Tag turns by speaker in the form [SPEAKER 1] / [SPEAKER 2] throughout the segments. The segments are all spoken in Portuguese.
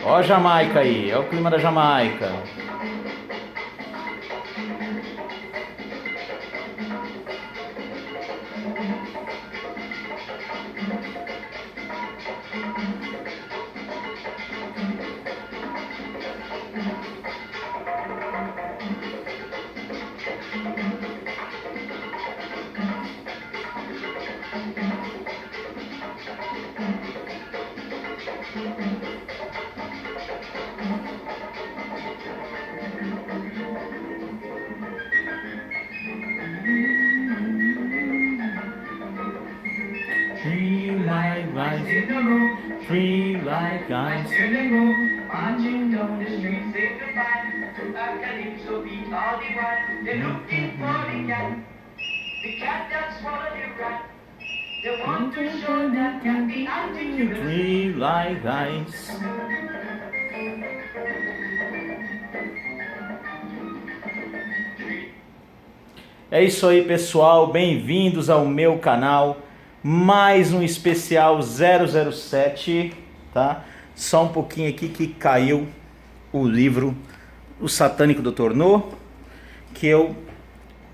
[SPEAKER 1] Ó a Jamaica aí, ó o clima da Jamaica. Free like ice in the road, free like ice in the road.
[SPEAKER 2] Marching down the street, sing the band. A calypso beat all the while. They're looking for the cat that swallowed the rat. They want to show that cat the altitude.
[SPEAKER 1] Free like ice. É isso aí, pessoal, bem-vindos ao meu canal, mais um especial 007, tá? Só um pouquinho aqui que caiu o livro O Satânico Dr. No, que eu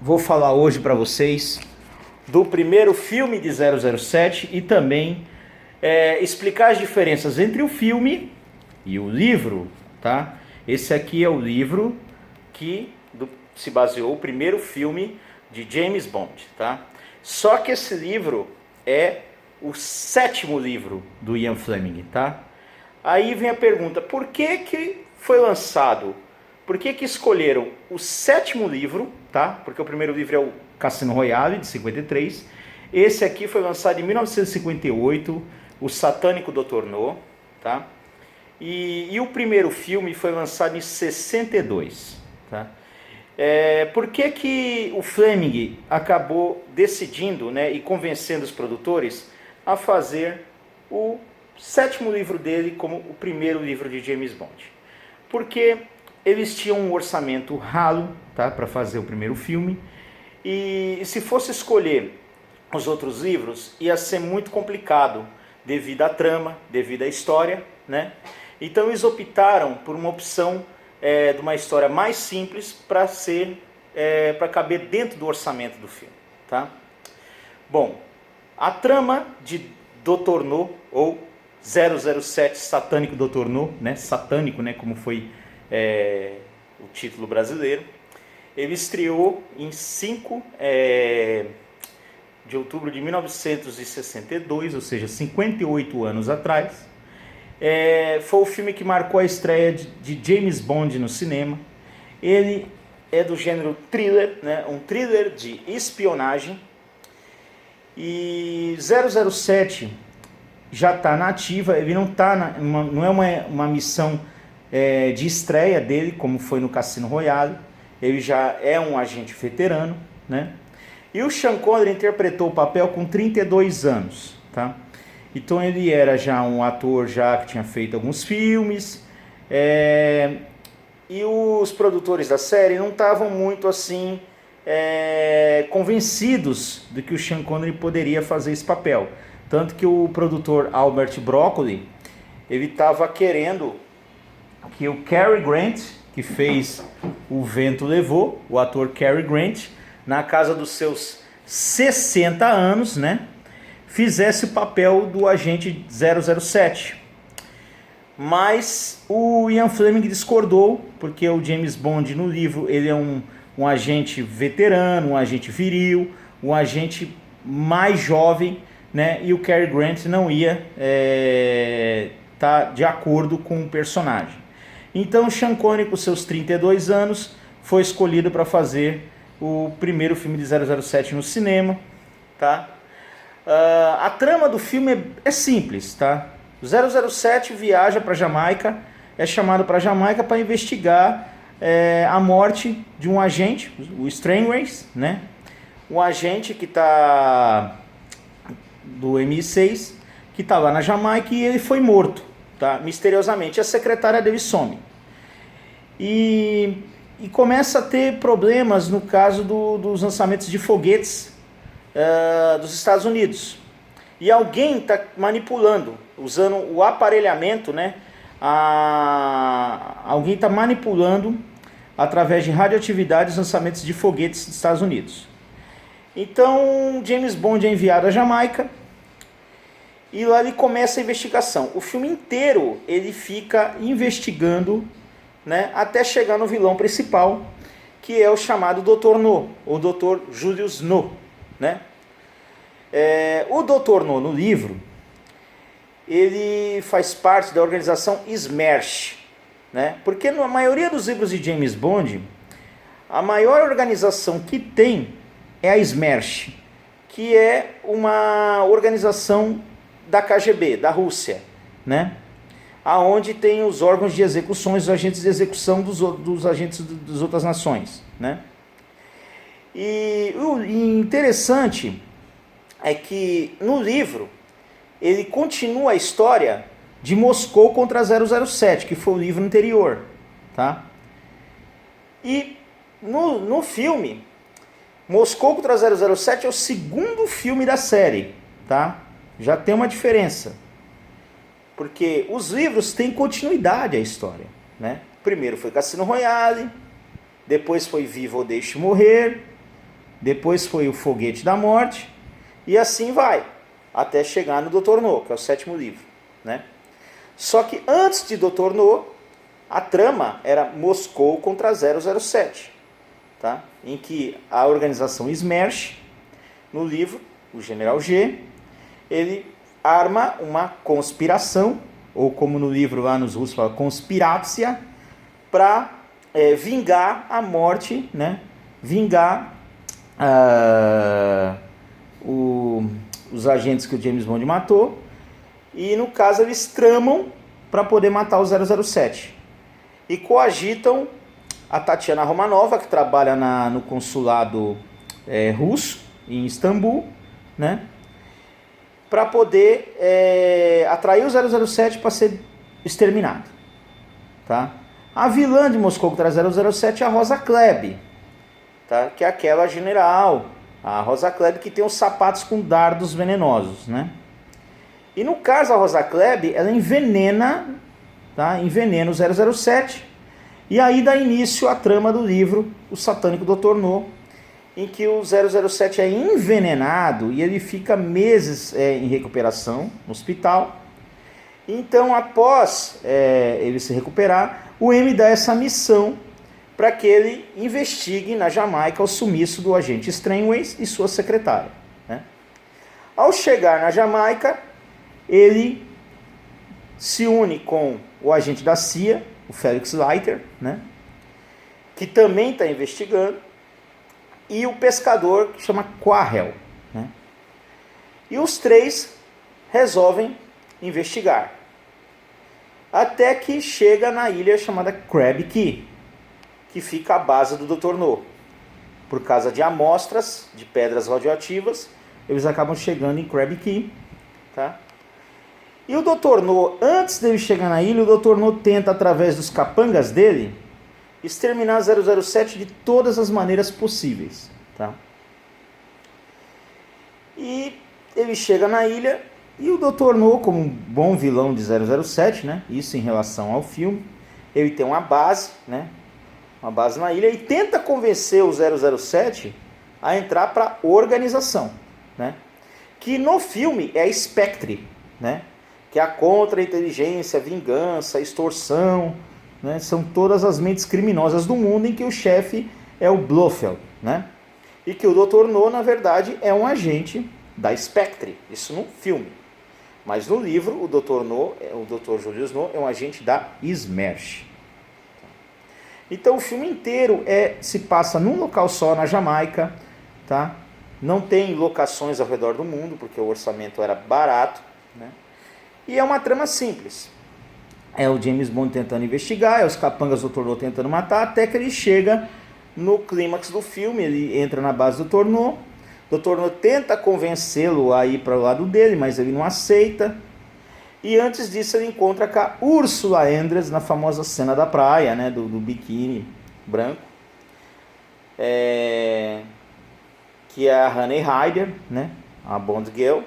[SPEAKER 1] vou falar hoje para vocês do primeiro filme de 007 e também explicar as diferenças entre o filme e o livro, tá? Esse aqui é o livro que se baseou o primeiro filme de James Bond, tá? Só que esse livro é o 7º livro do Ian Fleming, tá? Aí vem a pergunta, por que foi lançado? Por que escolheram o 7º livro, tá? Porque o primeiro livro é o Cassino Royale, de 53. Esse aqui foi lançado em 1958, o Satânico Dr. No, tá? E o primeiro filme foi lançado em 62, tá? Por que o Fleming acabou decidindo, né, e convencendo os produtores a fazer o 7º livro dele como o primeiro livro de James Bond? Porque eles tinham um orçamento ralo, tá, para fazer o primeiro filme, e se fosse escolher os outros livros ia ser muito complicado devido à trama, devido à história, né? Então eles optaram por uma opção de uma história mais simples para caber dentro do orçamento do filme, tá? Bom, a trama de Dr. No, ou 007 Satânico Dr. No, né? Satânico, né? Como foi o título brasileiro. Ele estreou em 5 de outubro de 1962, ou seja, 58 anos atrás. Foi o filme que marcou a estreia de James Bond no cinema. Ele é do gênero thriller, né? Um thriller de espionagem. E 007 já está na ativa, ele não é uma missão de estreia dele, como foi no Cassino Royale. Ele já é um agente veterano, né? E o Sean Connery interpretou o papel com 32 anos, tá? Então ele era já um ator já que tinha feito alguns filmes, e os produtores da série não estavam muito assim convencidos de que o Sean Connery poderia fazer esse papel. Tanto que o produtor Albert Broccoli, ele estava querendo que o Cary Grant, que fez O Vento Levou, o ator Cary Grant, na casa dos seus 60 anos, né, fizesse o papel do agente 007. Mas o Ian Fleming discordou, porque o James Bond no livro ele é um agente veterano, um agente viril, um agente mais jovem, né, e o Cary Grant não ia tá de acordo com o personagem. Então Sean Connery, com seus 32 anos, foi escolhido para fazer o primeiro filme de 007 no cinema, tá? A trama do filme é simples, tá? O 007 viaja para Jamaica, é chamado para Jamaica para investigar a morte de um agente, o Strangeways, né? Um agente que tá do MI6, que tá lá na Jamaica e ele foi morto, tá? Misteriosamente. A secretária dele some. E começa a ter problemas no caso dos lançamentos de foguetes dos Estados Unidos. E alguém está manipulando, usando o aparelhamento, né, alguém está manipulando através de radioatividade os lançamentos de foguetes dos Estados Unidos. Então James Bond é enviado à Jamaica e lá ele começa a investigação. O filme inteiro ele fica investigando, né, até chegar no vilão principal, que é o chamado Dr. No, ou Dr. Julius No, né? O Dr. No, no livro, ele faz parte da organização SMERSH, né? Porque na maioria dos livros de James Bond, a maior organização que tem é a SMERSH, que é uma organização da KGB, da Rússia, né? Aonde tem os órgãos de execuções, os agentes de execução dos agentes das outras nações, né? E o interessante é que no livro ele continua a história de Moscou contra 007, que foi o livro anterior, tá? E no filme, Moscou contra 007 é o segundo filme da série, tá? Já tem uma diferença, porque os livros têm continuidade à história, né? Primeiro foi Cassino Royale, depois foi Viva ou Deixe Morrer, depois foi O Foguete da Morte, e assim vai, até chegar no Dr. No, que é o 7º livro, né? Só que antes de Dr. No, a trama era Moscou contra 007, tá? Em que a organização SMERSH, no livro, o General G, ele arma uma conspiração, ou como no livro lá nos russos fala, conspirácia, para vingar a morte, né? Vingar os agentes que o James Bond matou, e no caso eles tramam para poder matar o 007 e coagitam a Tatiana Romanova, que trabalha no consulado russo em Istambul, né, para poder atrair o 007 para ser exterminado, tá? A vilã de Moscou contra 007 é a Rosa Klebb, tá? Que é aquela general, a Rosa Klebb, que tem os sapatos com dardos venenosos, né? E no caso a Rosa Klebb, ela envenena, tá? Envenena o 007, e aí dá início à trama do livro O Satânico Dr. No, em que o 007 é envenenado e ele fica meses em recuperação no hospital. Então, após ele se recuperar, o M dá essa missão para que ele investigue na Jamaica o sumiço do agente Strangeways e sua secretária, né? Ao chegar na Jamaica, ele se une com o agente da CIA, o Felix Leiter, né, que também está investigando, e o pescador que chama Quahel, né? E os três resolvem investigar, até que chega na ilha chamada Crab Key, que fica à base do Dr. No. Por causa de amostras de pedras radioativas, eles acabam chegando em Crab Key, tá? E o Dr. No, antes dele chegar na ilha, o Dr. No tenta, através dos capangas dele, exterminar 007 de todas as maneiras possíveis, tá? E ele chega na ilha e o Dr. No, como um bom vilão de 007, né? Isso em relação ao filme, ele tem uma base, né? Uma base na ilha, e tenta convencer o 007 a entrar para a organização, né? Que no filme é a Spectre, né? Que é a contra-inteligência, vingança, extorsão, né? São todas as mentes criminosas do mundo, em que o chefe é o Blofeld, né? E que o Dr. No, na verdade, é um agente da Spectre, isso no filme. Mas no livro, o Dr. No, o Dr. Julius No, é um agente da SMERSH. Então o filme inteiro se passa num local só, na Jamaica, tá? Não tem locações ao redor do mundo, porque o orçamento era barato, né? E é uma trama simples. É o James Bond tentando investigar, é os capangas do Dr. No tentando matar, até que ele chega no clímax do filme, ele entra na base do Dr. No. O Dr. No tenta convencê-lo a ir para o lado dele, mas ele não aceita. E antes disso ele encontra com a Ursula Andress na famosa cena da praia, né, do biquíni branco, que é a Honey Rider, né, a Bond Girl.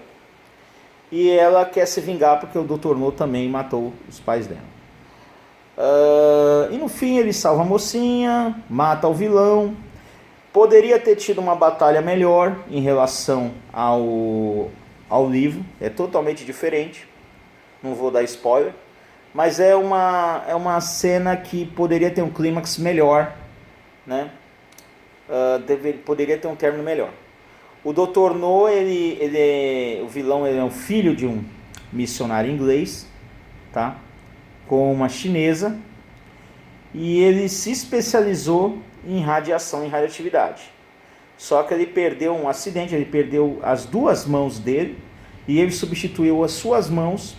[SPEAKER 1] E ela quer se vingar porque o Dr. No também matou os pais dela. E no fim ele salva a mocinha, mata o vilão. Poderia ter tido uma batalha melhor em relação ao livro, é totalmente diferente, não vou dar spoiler, mas é uma cena que poderia ter um clímax melhor, né? Poderia ter um término melhor. O Dr. No, o vilão, ele é um filho de um missionário inglês, tá? Com uma chinesa, e ele se especializou em radiação e radioatividade. Só que ele perdeu um acidente, ele perdeu as duas mãos dele, e ele substituiu as suas mãos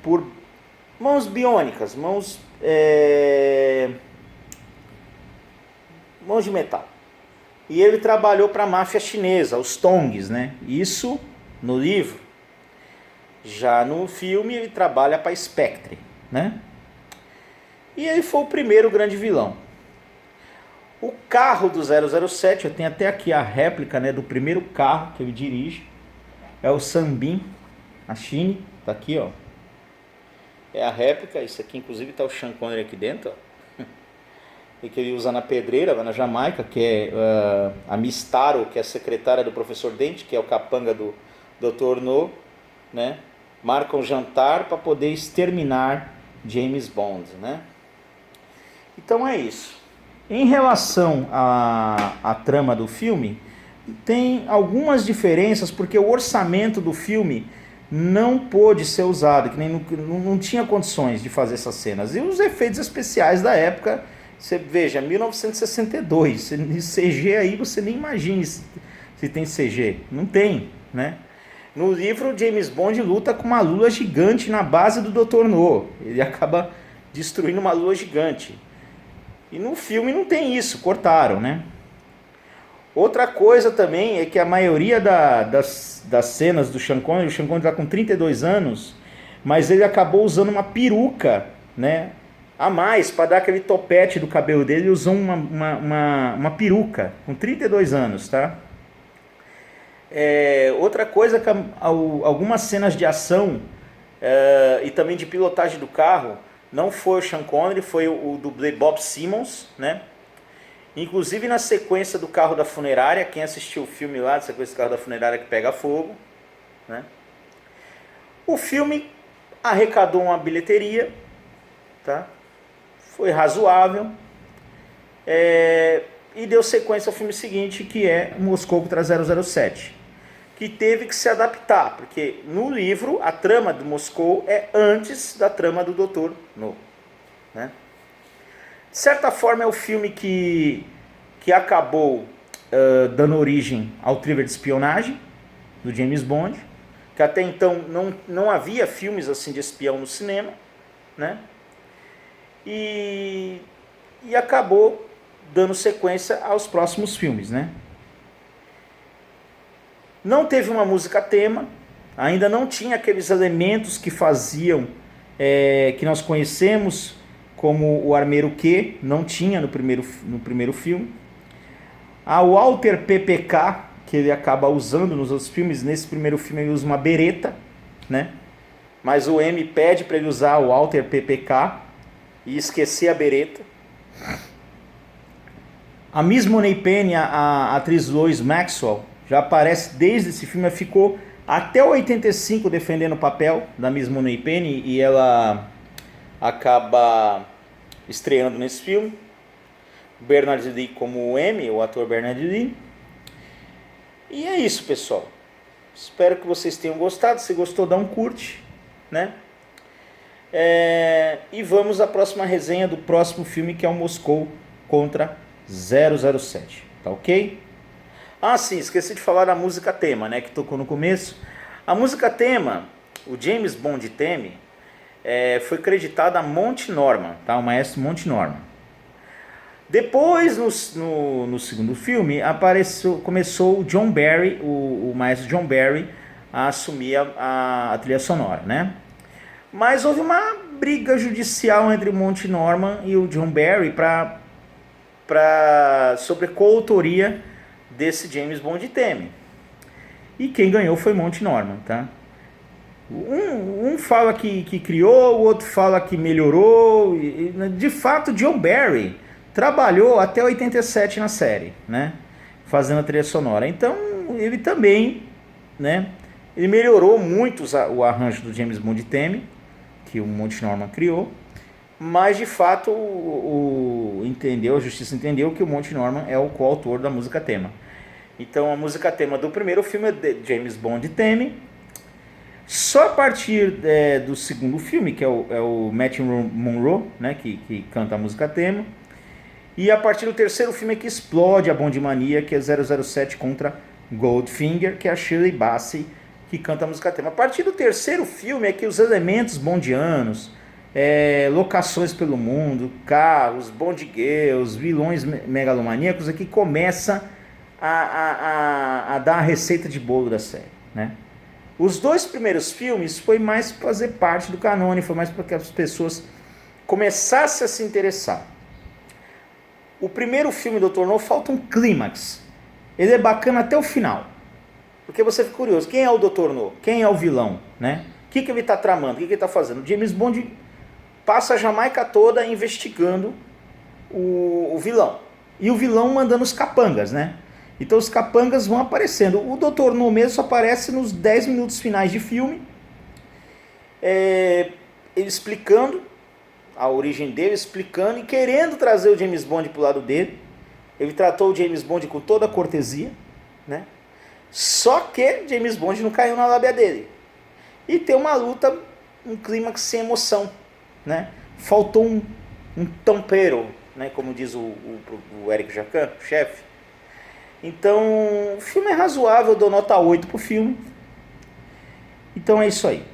[SPEAKER 1] por mãos biônicas, mãos de metal. E ele trabalhou para a máfia chinesa, os Tongs, né? Isso no livro. Já no filme ele trabalha para a Spectre, né? E ele foi o primeiro grande vilão. O carro do 007, eu tenho até aqui a réplica, né, do primeiro carro que ele dirige. É o Sunbeam, a Chine, tá aqui, ó. É a réplica, isso aqui inclusive tá o Sean Connery aqui dentro, ó. E que ele usa na pedreira, lá na Jamaica, que é a Miss Taro, que é a secretária do professor Dent, que é o capanga do Dr. No, né? Marca um jantar para poder exterminar James Bond, né? Então é isso. Em relação à trama do filme, tem algumas diferenças, porque o orçamento do filme não pôde ser usado, que nem não tinha condições de fazer essas cenas. E os efeitos especiais da época, você veja, 1962, CG aí você nem imagina se tem CG, não tem, né? No livro, James Bond luta com uma lula gigante na base do Dr. No, ele acaba destruindo uma lula gigante. E no filme não tem isso, cortaram, né? Outra coisa também é que a maioria das cenas do Sean Connery, o Sean Connery está com 32 anos, mas ele acabou usando uma peruca, né, a mais, para dar aquele topete do cabelo dele. Ele usou uma peruca com 32 anos, tá? Outra coisa é que algumas cenas de ação e também de pilotagem do carro, não foi o Sean Connery, foi o dublê Bob Simmons, né? Inclusive na sequência do carro da funerária, quem assistiu o filme lá, da sequência do carro da funerária que pega fogo, né? O filme arrecadou uma bilheteria, tá? Foi razoável, e deu sequência ao filme seguinte, que é Moscou contra 007, que teve que se adaptar, porque no livro a trama do Moscou é antes da trama do Dr. No, né? De certa forma é o filme que acabou dando origem ao thriller de espionagem do James Bond, que até então não havia filmes assim de espião no cinema, né? E acabou dando sequência aos próximos filmes, né? Não teve uma música tema, ainda não tinha aqueles elementos que faziam, que nós conhecemos, como o Armeiro Q, não tinha no primeiro filme. O Walter PPK, que ele acaba usando nos outros filmes, nesse primeiro filme ele usa uma bereta, né? Mas o M pede para ele usar o Walter PPK e esquecer a bereta. A Miss Moneypenny, a atriz Lois Maxwell, já aparece desde esse filme, ela ficou até o 85 defendendo o papel da Miss Moneypenny, e ela acaba estreando nesse filme. Bernard Lee como o M, o ator Bernard Lee. E é isso, pessoal. Espero que vocês tenham gostado. Se gostou, dá um curte, né? E vamos à próxima resenha do próximo filme, que é o Moscou contra 007, tá ok? Sim, esqueci de falar da música tema, né, que tocou no começo. A música tema, o James Bond Theme, foi creditada a Monty Norman, tá? O maestro Monty Norman. Depois, no segundo filme, começou o John Barry, o maestro John Barry, a assumir a trilha sonora, né? Mas houve uma briga judicial entre o Monty Norman e o John Barry sobre coautoria desse James Bond Theme. E quem ganhou foi Monty Norman, tá? Um fala que criou, o outro fala que melhorou. De fato, Joe Barry trabalhou até 87 na série, né? Fazendo a trilha sonora. Então, ele também, né? Ele melhorou muito o arranjo do James Bond Theme, que o Monty Norman criou. Mas, de fato, a justiça entendeu que o Monty Norman é o coautor da música tema. Então, a música tema do primeiro filme é de James Bond Theme. Só a partir do segundo filme, que é o Matthew Monroe, né, que canta a música tema. E a partir do terceiro filme é que explode a Bond Mania, que é 007 contra Goldfinger, que é a Shirley Bassey, que canta a música tema. A partir do terceiro filme é que os elementos bondianos, locações pelo mundo, carros, Bond girls, vilões megalomaníacos, é que começa a dar a receita de bolo da série, né? Os dois primeiros filmes foi mais para fazer parte do canônico, foi mais para que as pessoas começassem a se interessar. O primeiro filme do Dr. No falta um clímax. Ele é bacana até o final. Porque você fica curioso, quem é o Dr. No? Quem é o vilão? Né? O que ele está tramando? O que ele está fazendo? O James Bond passa a Jamaica toda investigando o vilão. E o vilão mandando os capangas, né? Então os capangas vão aparecendo. O Dr. No mesmo só aparece nos 10 minutos finais de filme. Ele explicando a origem dele, explicando e querendo trazer o James Bond para o lado dele. Ele tratou o James Bond com toda a cortesia, né? Só que James Bond não caiu na lábia dele. E tem uma luta, um clímax sem emoção, né? Faltou um tampero, né? Como diz o Eric Jacquin, o chefe. Então, o filme é razoável, eu dou nota 8 pro filme. Então é isso aí,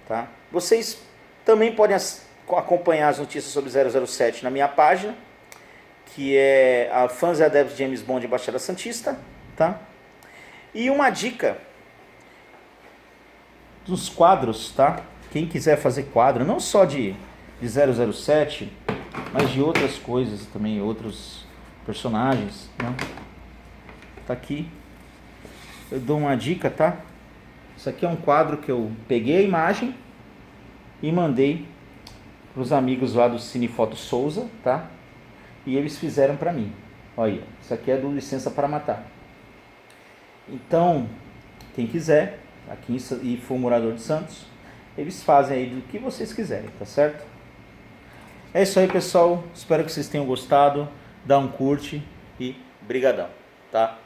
[SPEAKER 1] tá? Vocês também podem acompanhar as notícias sobre 007 na minha página, que é a Fãs e Adeptos de James Bond Baixada Santista, tá? E uma dica dos quadros, tá? Quem quiser fazer quadro, não só de 007, mas de outras coisas também, outros personagens, né? Tá aqui, eu dou uma dica, tá? Isso aqui é um quadro que eu peguei a imagem e mandei para os amigos lá do Cine Foto Souza, tá? E eles fizeram para mim. Olha, isso aqui é do Licença para Matar. Então, quem quiser, aqui e for morador de Santos, eles fazem aí do que vocês quiserem, tá certo? É isso aí, pessoal. Espero que vocês tenham gostado. Dá um curte e brigadão, tá?